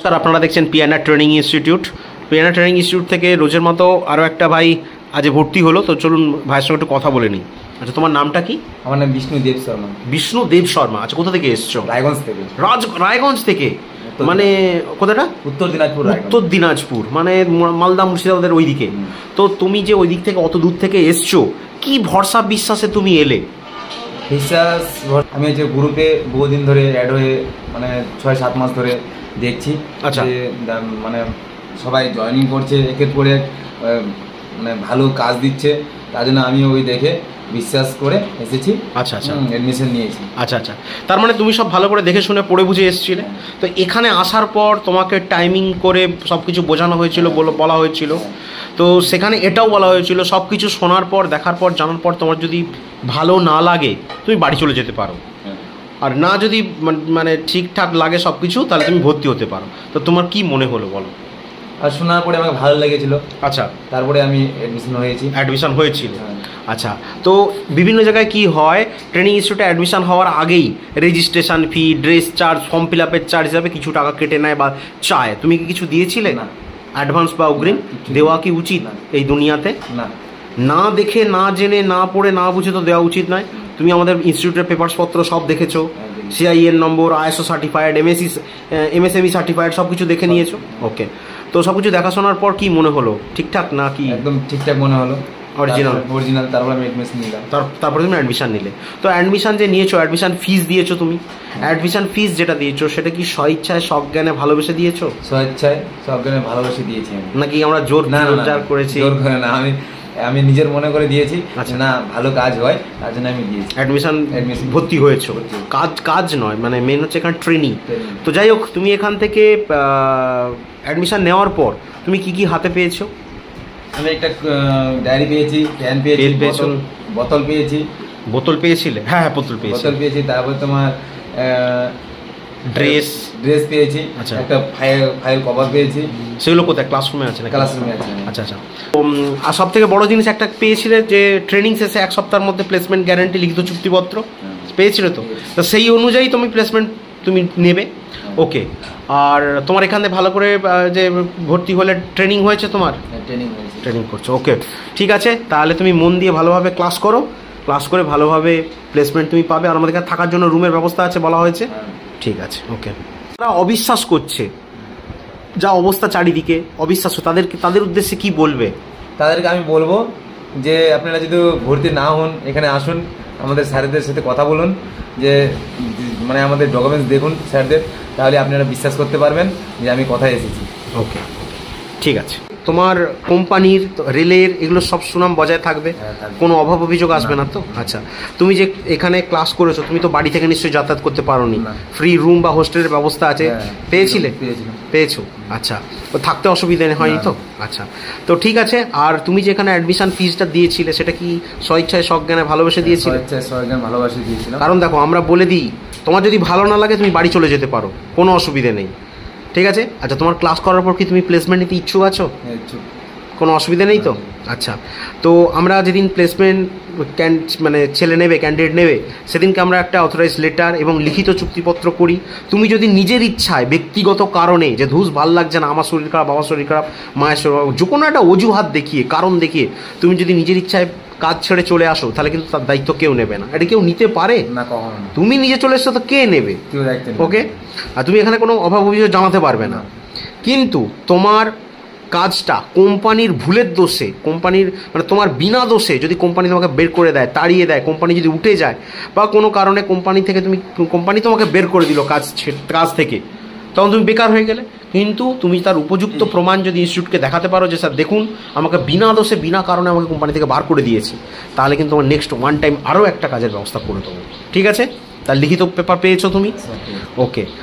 নমস্কার, আপনারা দেখছেন পিয়ানা ট্রেনিং ইনস্টিটিউট। পিয়ানা ট্রেনিং ইনস্টিটিউট থেকে রোজের মতো আরও একটা ভাই আজ ভর্তি হলো, তো চলুন ভাইয়ের সঙ্গে একটু কথা বলে নিই। আচ্ছা, তোমার নামটা কি? আমার নাম বিষ্ণুদেব শর্মা। বিষ্ণুদেব শর্মা। আচ্ছা, কোথা থেকে এসছো? রায়গঞ্জ থেকে। রায়গঞ্জ থেকে? মানে কোথাটা? উত্তর দিনাজপুর। উত্তর দিনাজপুর মানে মালদা মুর্শিদাবাদের ওই দিকে। তো তুমি যে ওই দিক থেকে অত দূর থেকে এসছো, কি ভরসা বিশ্বাসে তুমি এলে? বিশ্বাস, আমি হচ্ছে গ্রুপে বহুদিন ধরে অ্যাড হয়ে মানে 6-7 মাস ধরে দেখছি। আচ্ছা। যে মানে সবাই জয়েনিং করছে, একের পরে মানে ভালো কাজ দিচ্ছে, তার জন্য আমি ওই দেখে বিশ্বাস করে এসেছি। আচ্ছা আচ্ছা, অ্যাডমিশন নিয়েছি। আচ্ছা আচ্ছা, তার মানে তুমি সব ভালো করে দেখে শুনে পড়ে বুঝে এসেছিলে। তো এখানে আসার পর তোমাকে টাইমিং করে সব কিছু বোঝানো হয়েছিল, বলা হয়েছিল। তো সেখানে এটাও বলা হয়েছিল সব কিছু শোনার পর, দেখার পর, জানার পর তোমার যদি ভালো না লাগে তুমি বাড়ি চলে যেতে পারো, আর না যদি মানে ঠিকঠাক লাগে সব কিছু, তাহলে তুমি ভর্তি হতে পারো। তো তোমার কি মনে হলো বলো? আর শোনার পরে আমাকে ভালো লেগেছিল। আচ্ছা, তারপরে আমি অ্যাডমিশন হয়েছিল। আচ্ছা, তো বিভিন্ন জায়গায় কি হয়, ট্রেনিং ইনস্টিটিউটে অ্যাডমিশন হওয়ার আগেই registration fee, dress charge, form fill আপের চার্জ হিসাবে কিছু টাকা কেটে নেয় বা চায়। তুমি কি কিছু দিয়েছিলে? না। অ্যাডভান্স বা অগ্রিম দেওয়া কি উচিত এই দুনিয়াতে? না। না দেখে, না জেনে, না পড়ে, না বুঝে তো দেওয়া উচিত নয়। তুমি আমাদের ইনস্টিটিউটের পেপারসপত্র সব দেখেছো, CIN নম্বর, ISO সার্টিফাইড, MSME সার্টিফাইড, সব কিছু দেখে নিয়েছো। ওকে, তো সব কিছু দেখাশোনার পর কি মনে হলো? ঠিকঠাক না কি? একদম ঠিকঠাক মনে হলো, অরিজিনাল। তারপর আমি অ্যাডমিশন নিলাম। তারপরে তুমি অ্যাডমিশন নিলে। তো অ্যাডমিশন যে নিয়েছো, অ্যাডমিশন ফিস দিয়েছো তুমি। অ্যাডমিশন ফিস যেটা দিয়েছো সেটা কি স্বইচ্ছায় সজ্ঞানে ভালোবেসে দিয়েছো? স্বইচ্ছায় সজ্ঞানে ভালোবেসে দিয়েছি আমি। নাকি আমরা জোর করেছি? জোর করে না, আমি নিজের মনে করে দিয়েছি। আচ্ছা, না ভালো কাজ হয় তার জন্য আমি দিয়েছি। অ্যাডমিশন ভর্তি হয়েছো, কাজ নয়, মানে মেন হচ্ছে এখানে ট্রেনিং। তো যাই হোক, তুমি এখান থেকে অ্যাডমিশন নেওয়ার পর তুমি কি কি হাতে পেয়েছো? আমি একটা ডায়েরি পেয়েছি, প্যান পেয়েছি, বোতল পেয়েছি। বোতল পেয়েছিলে? হ্যাঁ, বোতল পেয়েছি। তারপর তোমার ড্রেস পেয়েছি। আচ্ছা, একটা ফাইল কভার পেয়েছি। সেগুলো কোথায়? ক্লাসরুমে আছে? ক্লাসরুমে আছে। আচ্ছা আচ্ছা। আর সব থেকে বড় জিনিস একটা পেয়েছিলে, যে ট্রেনিং শেষে 1 সপ্তাহের মধ্যে প্লেসমেন্ট গ্যারান্টি, লিখিত চুক্তিপত্র পেয়েছিলে। তো সেই অনুযায়ী তুমি প্লেসমেন্ট তুমি নেবে। ওকে, আর তোমার এখান থেকে ভালো করে যে ভর্তি হলে ট্রেনিং হয়েছে, তোমার ট্রেনিং করছো। ওকে, ঠিক আছে, তাহলে তুমি মন দিয়ে ভালোভাবে ক্লাস করে ভালোভাবে প্লেসমেন্ট তুমি পাবে। আর আমাদের এখানে থাকার জন্য রুমের ব্যবস্থা আছে বলা হয়েছে। ঠিক আছে, ওকে। তারা অবিশ্বাস করছে, যা অবস্থা চারিদিকে অবিশ্বাস, তাদের উদ্দেশ্যে কি বলবে? তাদেরকে আমি বলবো যে আপনারা যদি ভর্তি না হন, এখানে আসুন, আমাদের স্যারদের সাথে কথা বলুন, যে মানে আমাদের ডকুমেন্টস দেখুন স্যারদের, তাহলে আপনারা বিশ্বাস করতে পারবেন যে আমি কোথায় এসেছি। ওকে, ঠিক আছে। তোমার কোম্পানির, রেলের, এগুলো সব সুনাম বজায় থাকবে, কোনো অভাব অভিযোগ আসবে না তো? আচ্ছা, তুমি যে এখানে ক্লাস করেছো, তুমি তো বাড়ি থেকে নিশ্চয়ই যাতায়াত করতে পারোনি, ফ্রি রুম বা হোস্টেলের ব্যবস্থা আছে? পেয়েছো? আচ্ছা, তো থাকতে অসুবিধা হয়নি তো? আচ্ছা, তো ঠিক আছে। আর তুমি যে এখানে অ্যাডমিশন ফিসটা দিয়েছিলে, সেটা কি স্বইচ্ছায় সজ্ঞানে ভালোবেসে দিয়েছিলে? ভালোবাসে দিয়েছিলাম। কারণ দেখো, আমরা বলে দিই, তোমার যদি ভালো না লাগে তুমি বাড়ি চলে যেতে পারো, কোনো অসুবিধে নেই, ঠিক আছে? আচ্ছা, তোমার ক্লাস করার পর কি তুমি প্লেসমেন্ট নিতে ইচ্ছুক আছো? কোনো অসুবিধা নেই তো? আচ্ছা, তো আমরা যেদিন প্লেসমেন্ট মানে ক্যান্ডিডেট নেবে, সেদিনকে আমরা একটা অথরাইজ লেটার এবং লিখিত চুক্তিপত্র করি। তুমি যদি নিজের ইচ্ছায়, ব্যক্তিগত কারণে, যে ধুস ভাল লাগছে না, আমার শরীর খারাপ, বাবার শরীর খারাপ, মায়ের শরীর খারাপ, যে কোনো একটা অজুহাত দেখিয়ে, কারণ দেখিয়ে তুমি যদি নিজের ইচ্ছায় কাজ ছেড়ে চলে আসো, তাহলে কিন্তু তার দায়িত্ব কেউ নেবে না। এটা কেউ নিতে পারে না, তুমি নিজে চলে এসছো তো কে নেবে? ওকে, আর তুমি এখানে কোনো অভাব অভিযোগ জানাতে পারবে না। কিন্তু তোমার কাজটা কোম্পানির ভুলের দোষে, কোম্পানির মানে তোমার বিনা দোষে যদি কোম্পানি তোমাকে বের করে দেয়, তাড়িয়ে দেয়, কোম্পানি যদি উঠে যায়, বা কোনো কারণে কোম্পানি তোমাকে বের করে দিল কাজ থেকে, তখন তুমি বেকার হয়ে গেলে। কিন্তু তুমি তার উপযুক্ত প্রমাণ যদি ইনস্টিটিউটকে দেখাতে পারো, যে স্যার দেখুন, আমাকে বিনা দোষে, বিনা কারণে আমাকে কোম্পানি থেকে বার করে দিয়েছে, তাহলে কিন্তু তোমার নেক্সট ওয়ান টাইম আরও একটা কাজের ব্যবস্থা করে দেবো। ঠিক আছে? তার লিখিত পেপার পেয়েছো তুমি? ওকে,